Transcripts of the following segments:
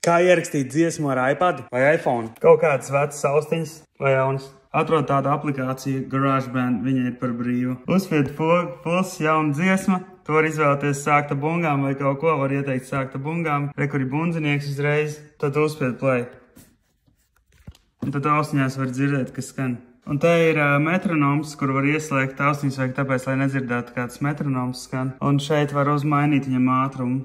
Kā ierakstīt dziesmu ar iPad vai iPhone? Kaut kādas vecas austiņas vai jaunas. Atrod tādu aplikāciju GarageBand, viņa ir par brīvu. Uzspied puls, jauna dziesma. Tu var izvēlēties sākta bungām vai kaut ko, var ieteikt sākta bungām. Re, kur ir bundzinieks uzreiz, tad uzspied play. Un tad austiņās var dzirdēt, kas skan. Un te ir metronoms, kur var ieslēgt austiņas vajag tāpēc, lai nedzirdētu kāds metronoms skan. Un šeit var uzmainīt viņam ātrumu.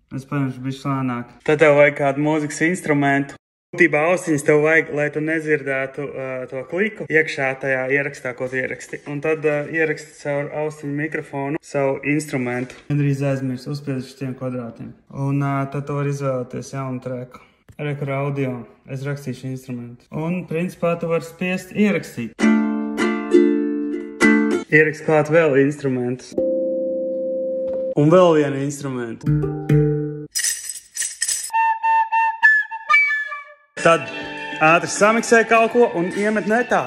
Es paņemšu bišķi lēnāk. Tad tev vajag kādu mūzikas instrumentu. Būtībā austiņas tev vajag, lai tu nedzirdētu to kliku iekšā tajā ierakstā, ko tu ieraksti. Un tad ieraksti caur austiņu mikrofonu savu instrumentu. Gandrīz aizmirst uzspiedz šitiem kvadrātiem. Un tad tu var izvēlēties jaunu treku. Rekur audio. Es rakstīšu instrumentu. Un principā tu vari spiest ierakstīt. Ierakst klāt vēl instrumentus. Un vēl vienu instrumentu. Tad ātri samiksē kaut ko un iemet netā.